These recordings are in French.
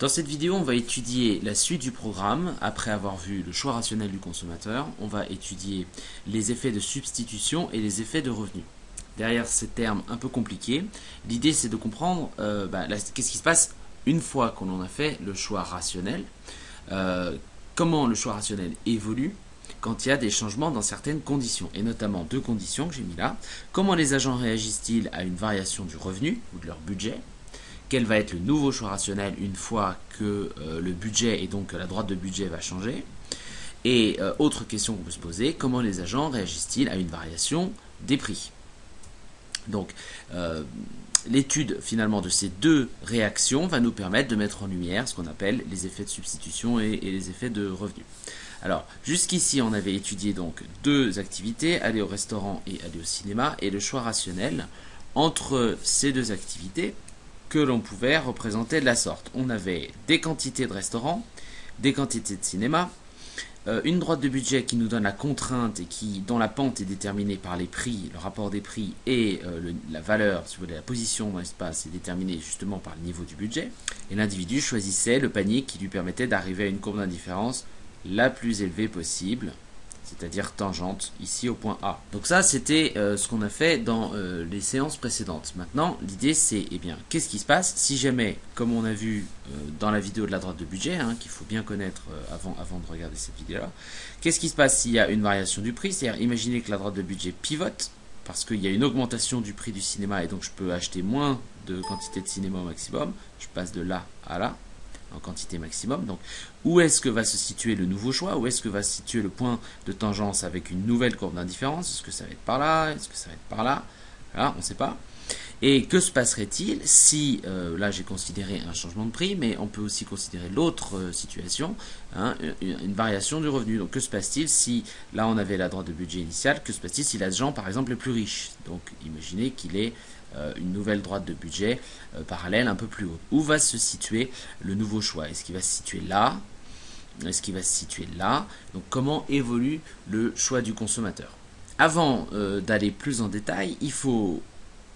Dans cette vidéo, on va étudier la suite du programme. Après avoir vu le choix rationnel du consommateur, on va étudier les effets de substitution et les effets de revenu. Derrière ces termes un peu compliqués, l'idée c'est de comprendre qu'est-ce qui se passe une fois qu'on en a fait le choix rationnel, comment le choix rationnel évolue quand il y a des changements dans certaines conditions, et notamment deux conditions que j'ai mis là. Comment les agents réagissent-ils à une variation du revenu ou de leur budget? Quel va être le nouveau choix rationnel une fois que le budget et donc la droite de budget va changer? Et autre question qu'on peut se poser, comment les agents réagissent-ils à une variation des prix? Donc, l'étude finalement de ces deux réactions va nous permettre de mettre en lumière ce qu'on appelle les effets de substitution et les effets de revenu. Alors, jusqu'ici, on avait étudié donc deux activités, aller au restaurant et aller au cinéma, et le choix rationnel entre ces deux activités que l'on pouvait représenter de la sorte. On avait des quantités de restaurants, des quantités de cinéma, une droite de budget qui nous donne la contrainte et dont la pente est déterminée par les prix, le rapport des prix, et la valeur, si vous voulez, la position dans l'espace est déterminée justement par le niveau du budget. Et l'individu choisissait le panier qui lui permettait d'arriver à une courbe d'indifférence la plus élevée possible, c'est-à-dire tangente ici au point A. Donc ça c'était ce qu'on a fait dans les séances précédentes. Maintenant l'idée c'est, qu'est-ce qui se passe si jamais, comme on a vu dans la vidéo de la droite de budget, qu'il faut bien connaître avant de regarder cette vidéo là, qu'est-ce qui se passe s'il y a une variation du prix? C'est-à-dire imaginez que la droite de budget pivote, parce qu'il y a une augmentation du prix du cinéma et donc je peux acheter moins de quantité de cinéma au maximum, je passe de là à là en quantité maximum. Donc, où est-ce que va se situer le nouveau choix? Où est-ce que va se situer le point de tangence avec une nouvelle courbe d'indifférence? Est-ce que ça va être par là? Est-ce que ça va être par là? Voilà, on ne sait pas. Et que se passerait-il si, là j'ai considéré un changement de prix, mais on peut aussi considérer l'autre situation, une variation du revenu. Donc que se passe-t-il si, là on avait la droite de budget initiale, que se passe-t-il si l'agent par exemple est plus riche? Donc imaginez qu'il est une nouvelle droite de budget parallèle un peu plus haute. Où va se situer le nouveau choix? Est-ce qu'il va se situer là? Est-ce qu'il va se situer là? Donc comment évolue le choix du consommateur? Avant d'aller plus en détail, il faut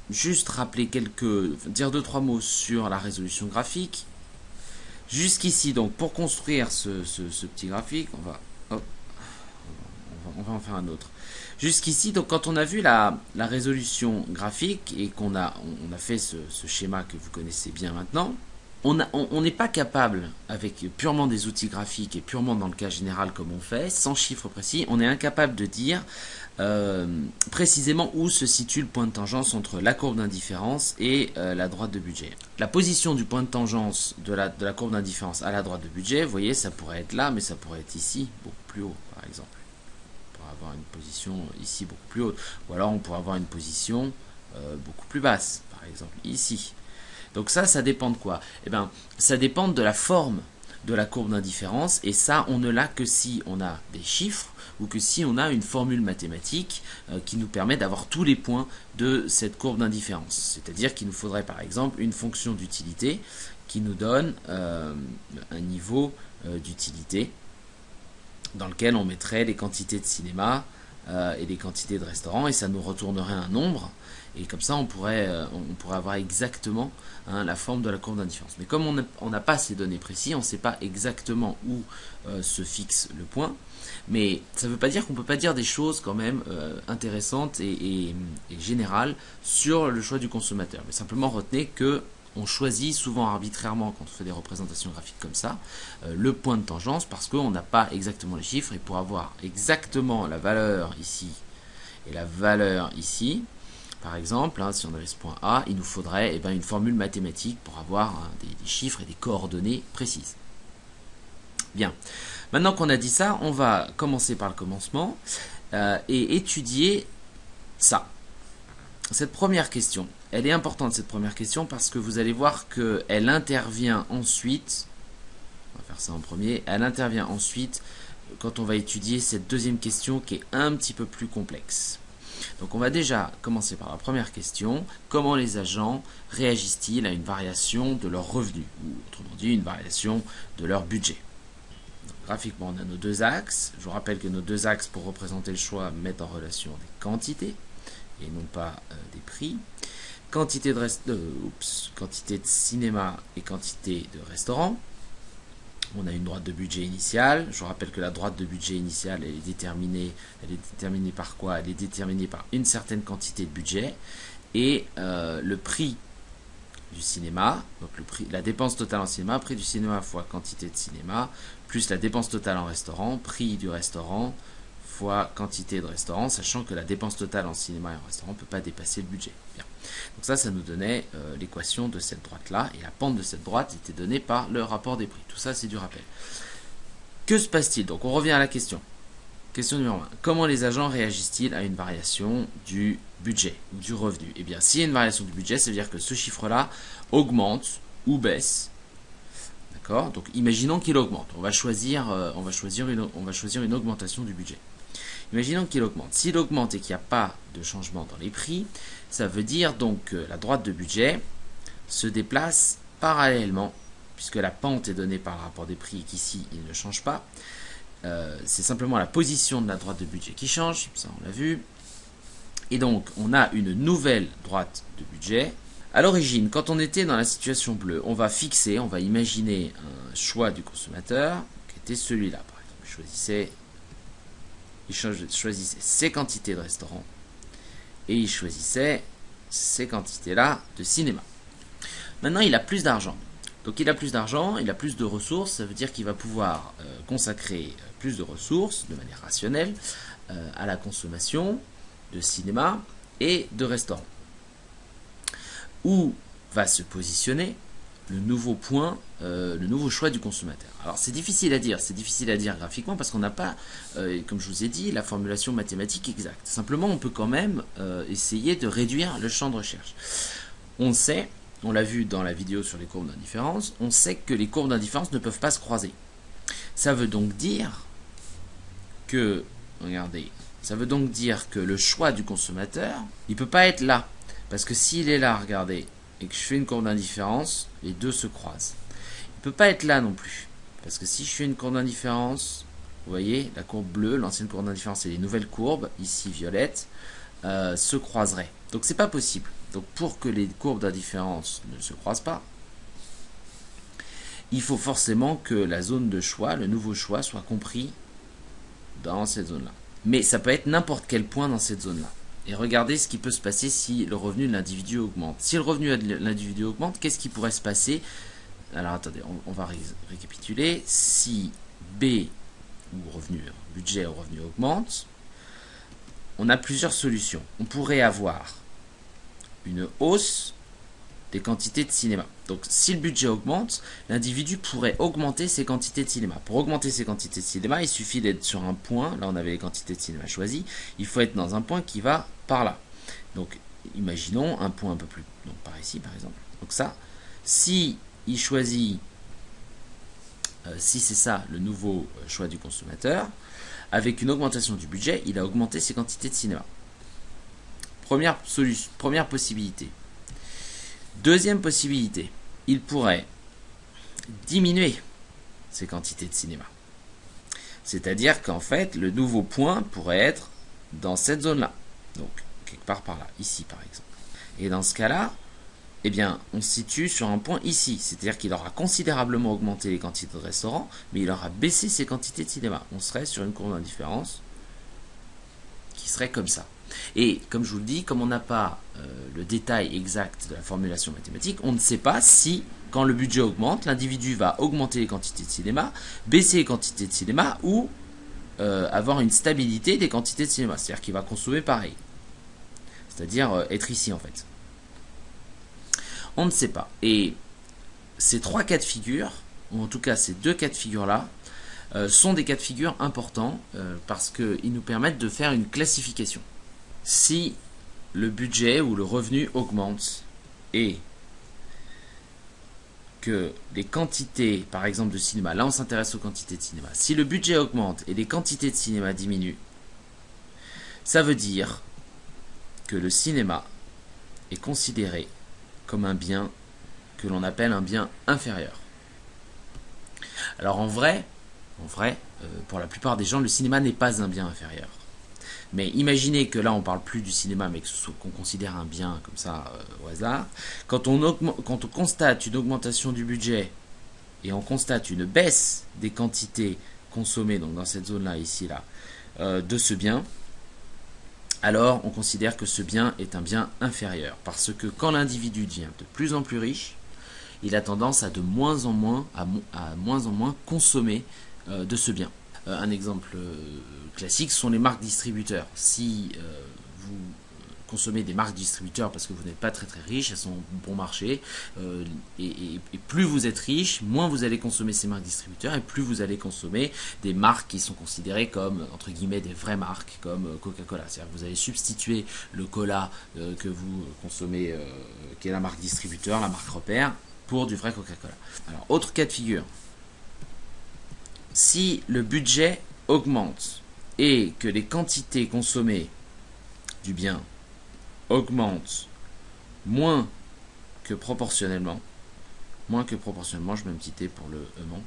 juste rappeler dire 2-3 mots sur la résolution graphique. Jusqu'ici, donc pour construire ce petit graphique, on va en faire un autre. Jusqu'ici, donc quand on a vu la résolution graphique et qu'on a fait ce schéma que vous connaissez bien maintenant, on n'est pas capable, avec purement des outils graphiques et purement dans le cas général comme on fait, sans chiffres précis, on est incapable de dire précisément où se situe le point de tangence entre la courbe d'indifférence et la droite de budget. La position du point de tangence de la courbe d'indifférence à la droite de budget, vous voyez, ça pourrait être là, mais ça pourrait être ici, beaucoup plus haut par exemple. Avoir une position ici beaucoup plus haute, ou alors on pourrait avoir une position beaucoup plus basse, par exemple ici. Donc ça dépend de quoi? Ça dépend de la forme de la courbe d'indifférence, et ça on ne l'a que si on a des chiffres ou que si on a une formule mathématique qui nous permet d'avoir tous les points de cette courbe d'indifférence. C'est-à-dire qu'il nous faudrait par exemple une fonction d'utilité qui nous donne un niveau d'utilité dans lequel on mettrait les quantités de cinéma et les quantités de restaurants, et ça nous retournerait un nombre, et comme ça on pourrait avoir exactement la forme de la courbe d'indifférence. Mais comme on n'a pas ces données précises, on ne sait pas exactement où se fixe le point, mais ça ne veut pas dire qu'on ne peut pas dire des choses quand même intéressantes et générales sur le choix du consommateur. Mais simplement retenez que on choisit souvent arbitrairement, quand on fait des représentations graphiques comme ça, le point de tangence parce qu'on n'a pas exactement les chiffres, et pour avoir exactement la valeur ici et la valeur ici, par exemple, si on avait ce point A, il nous faudrait une formule mathématique pour avoir des chiffres et des coordonnées précises. Bien, maintenant qu'on a dit ça, on va commencer par le commencement et étudier ça. Cette première question, elle est importante, cette première question, parce que vous allez voir qu'elle intervient ensuite, on va faire ça en premier, elle intervient ensuite quand on va étudier cette deuxième question qui est un petit peu plus complexe. Donc on va déjà commencer par la première question, comment les agents réagissent-ils à une variation de leur revenu, ou autrement dit une variation de leur budget? Donc, graphiquement on a nos deux axes, je vous rappelle que nos deux axes pour représenter le choix mettent en relation des quantités, et non pas des prix, quantité de cinéma et quantité de restaurant. on a une droite de budget initiale. Je vous rappelle que la droite de budget initiale, elle est déterminée par quoi? Elle est déterminée par une certaine quantité de budget et le prix du cinéma, donc la dépense totale en cinéma, prix du cinéma fois quantité de cinéma, plus la dépense totale en restaurant, prix du restaurant fois quantité de restaurant, sachant que la dépense totale en cinéma et en restaurant ne peut pas dépasser le budget. Bien. Donc ça nous donnait l'équation de cette droite-là, et la pente de cette droite était donnée par le rapport des prix. Tout ça, c'est du rappel. Que se passe-t-il? Donc on revient à la question. Question numéro 1. Comment les agents réagissent-ils à une variation du budget ou du revenu? Eh bien, s'il y a une variation du budget, ça veut dire que ce chiffre-là augmente ou baisse. D'accord? Donc imaginons qu'il augmente. On va choisir une augmentation du budget. Imaginons qu'il augmente. S'il augmente et qu'il n'y a pas de changement dans les prix, ça veut dire donc que la droite de budget se déplace parallèlement, puisque la pente est donnée par le rapport des prix et qu'ici il ne change pas. C'est simplement la position de la droite de budget qui change, ça on l'a vu. Et donc on a une nouvelle droite de budget. À l'origine, quand on était dans la situation bleue, on va imaginer un choix du consommateur qui était celui-là. Par exemple, il choisissait ces quantités de restaurants et il choisissait ces quantités-là de cinéma. Maintenant, il a plus d'argent. Donc il a plus d'argent, il a plus de ressources, ça veut dire qu'il va pouvoir consacrer plus de ressources de manière rationnelle à la consommation de cinéma et de restaurants. Où va se positionner le nouveau point, le nouveau choix du consommateur? Alors c'est difficile à dire graphiquement parce qu'on n'a pas, comme je vous ai dit, la formulation mathématique exacte. Simplement, on peut quand même essayer de réduire le champ de recherche. On sait, on l'a vu dans la vidéo sur les courbes d'indifférence, on sait que les courbes d'indifférence ne peuvent pas se croiser. Ça veut donc dire que, regardez, le choix du consommateur, il ne peut pas être là. Parce que s'il est là, regardez, et que je fais une courbe d'indifférence, les deux se croisent. Il ne peut pas être là non plus. Parce que si je fais une courbe d'indifférence, vous voyez, la courbe bleue, l'ancienne courbe d'indifférence et les nouvelles courbes, ici violettes, se croiseraient. Donc c'est pas possible. Donc pour que les courbes d'indifférence ne se croisent pas, il faut forcément que la zone de choix, le nouveau choix, soit compris dans cette zone-là. Mais ça peut être n'importe quel point dans cette zone-là. Et regardez ce qui peut se passer si le revenu de l'individu augmente. Si le revenu de l'individu augmente, qu'est-ce qui pourrait se passer? Alors attendez, on va récapituler. Si B, ou budget ou revenu augmente, on a plusieurs solutions. On pourrait avoir une hausse des quantités de cinéma. Donc si le budget augmente, l'individu pourrait augmenter ses quantités de cinéma. Pour augmenter ses quantités de cinéma, il suffit d'être sur un point. Là, on avait les quantités de cinéma choisies. Il faut être dans un point qui va par là. Donc imaginons un point un peu plus, donc par ici par exemple. Donc ça, si il choisit, si c'est ça le nouveau choix du consommateur, avec une augmentation du budget, il a augmenté ses quantités de cinéma. Première solution, première possibilité. Deuxième possibilité, il pourrait diminuer ses quantités de cinéma. C'est-à-dire qu'en fait, le nouveau point pourrait être dans cette zone-là. Donc, quelque part par là, ici par exemple. Et dans ce cas-là, eh bien, on se situe sur un point ici. C'est-à-dire qu'il aura considérablement augmenté les quantités de restaurants, mais il aura baissé ses quantités de cinéma. On serait sur une courbe d'indifférence qui serait comme ça. Et comme je vous le dis, comme on n'a pas le détail exact de la formulation mathématique, on ne sait pas si, quand le budget augmente, l'individu va augmenter les quantités de cinéma, baisser les quantités de cinéma ou avoir une stabilité des quantités de cinéma. C'est-à-dire qu'il va consommer pareil. C'est-à-dire être ici en fait. On ne sait pas. Et ces trois cas de figure, ou en tout cas ces deux cas de figure-là, sont des cas de figure importants parce qu'ils nous permettent de faire une classification. Si le budget ou le revenu augmente et que les quantités, par exemple de cinéma, là on s'intéresse aux quantités de cinéma, si le budget augmente et les quantités de cinéma diminuent, ça veut dire que le cinéma est considéré comme un bien que l'on appelle un bien inférieur. Alors en vrai, pour la plupart des gens, le cinéma n'est pas un bien inférieur. Mais imaginez que là, on ne parle plus du cinéma, mais qu'on considère un bien comme ça au hasard. Quand on constate une augmentation du budget et on constate une baisse des quantités consommées, donc dans cette zone-là, ici, là, de ce bien, alors on considère que ce bien est un bien inférieur. Parce que quand l'individu devient de plus en plus riche, il a tendance à de moins en moins, consommer de ce bien. Un exemple classique sont les marques distributeurs. Si vous consommez des marques distributeurs parce que vous n'êtes pas très riche, elles sont bon marché, et plus vous êtes riche, moins vous allez consommer ces marques distributeurs, et plus vous allez consommer des marques qui sont considérées comme, entre guillemets, des vraies marques, comme Coca-Cola. C'est-à-dire que vous allez substituer le cola que vous consommez, qui est la marque distributeur, la marque repère, pour du vrai Coca-Cola. Alors, autre cas de figure. Si le budget augmente et que les quantités consommées du bien augmentent moins que proportionnellement, je mets un petit t pour le aimant.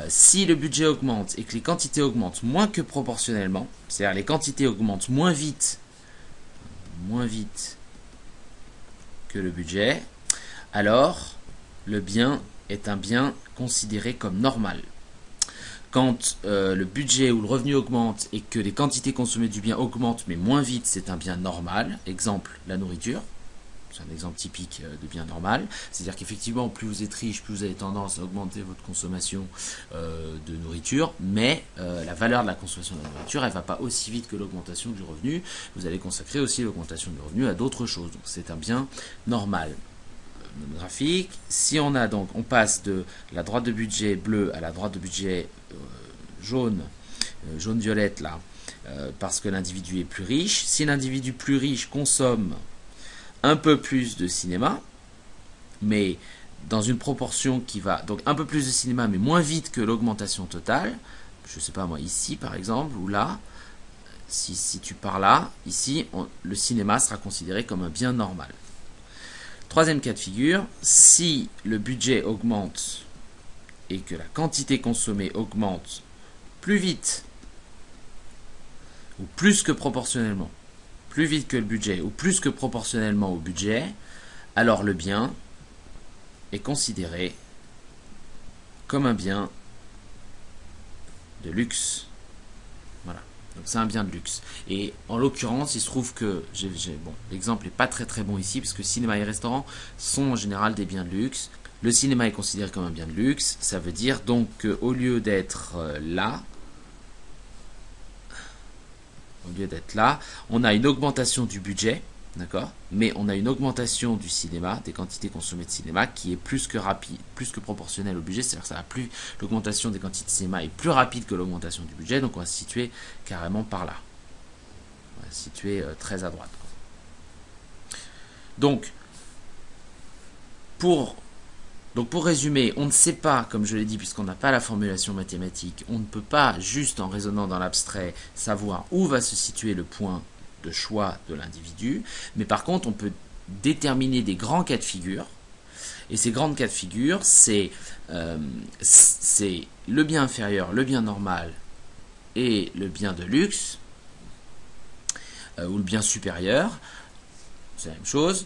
Si le budget augmente et que les quantités augmentent moins que proportionnellement, c'est-à-dire les quantités augmentent moins vite que le budget, alors le bien est un bien considéré comme normal. Quand le budget ou le revenu augmente et que les quantités consommées du bien augmentent mais moins vite, c'est un bien normal. Exemple, la nourriture. C'est un exemple typique de bien normal. C'est-à-dire qu'effectivement, plus vous êtes riche, plus vous avez tendance à augmenter votre consommation de nourriture, mais la valeur de la consommation de la nourriture, elle ne va pas aussi vite que l'augmentation du revenu. Vous allez consacrer aussi l'augmentation du revenu à d'autres choses. Donc c'est un bien normal. Graphique, si on a donc, on passe de la droite de budget bleue à la droite de budget jaune violette là, parce que l'individu est plus riche. Si l'individu plus riche consomme un peu plus de cinéma, mais dans une proportion qui va, donc un peu plus de cinéma mais moins vite que l'augmentation totale, je sais pas moi, ici par exemple, ou là, si tu pars là, ici, le cinéma sera considéré comme un bien normal. Troisième cas de figure, si le budget augmente et que la quantité consommée augmente plus vite ou plus que proportionnellement, plus vite que le budget ou plus que proportionnellement au budget, alors le bien est considéré comme un bien de luxe. Voilà. Donc c'est un bien de luxe. Et en l'occurrence, il se trouve que l'exemple n'est pas très bon ici, puisque cinéma et restaurant sont en général des biens de luxe. Le cinéma est considéré comme un bien de luxe. Ça veut dire donc qu'au lieu d'être là, on a une augmentation du budget, d'accord, mais on a une augmentation du cinéma, des quantités consommées de cinéma, qui est plus que rapide, plus que proportionnelle au budget, c'est-à-dire que l'augmentation des quantités de cinéma est plus rapide que l'augmentation du budget, donc on va se situer carrément par là. On va se situer très à droite. Donc pour résumer, on ne sait pas, comme je l'ai dit, puisqu'on n'a pas la formulation mathématique, on ne peut pas, juste en raisonnant dans l'abstrait, savoir où va se situer le point de choix de l'individu, mais par contre, on peut déterminer des grands cas de figure, et ces grands cas de figure, c'est le bien inférieur, le bien normal et le bien de luxe, ou le bien supérieur, c'est la même chose.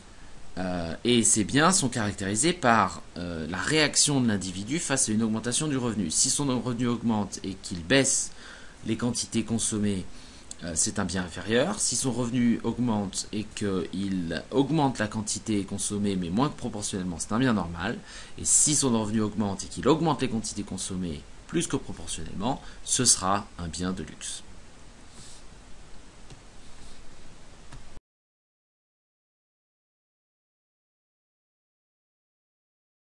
Et ces biens sont caractérisés par la réaction de l'individu face à une augmentation du revenu. Si son revenu augmente et qu'il baisse les quantités consommées, c'est un bien inférieur. Si son revenu augmente et qu'il augmente la quantité consommée mais moins que proportionnellement, c'est un bien normal. Et si son revenu augmente et qu'il augmente les quantités consommées plus que proportionnellement, ce sera un bien de luxe.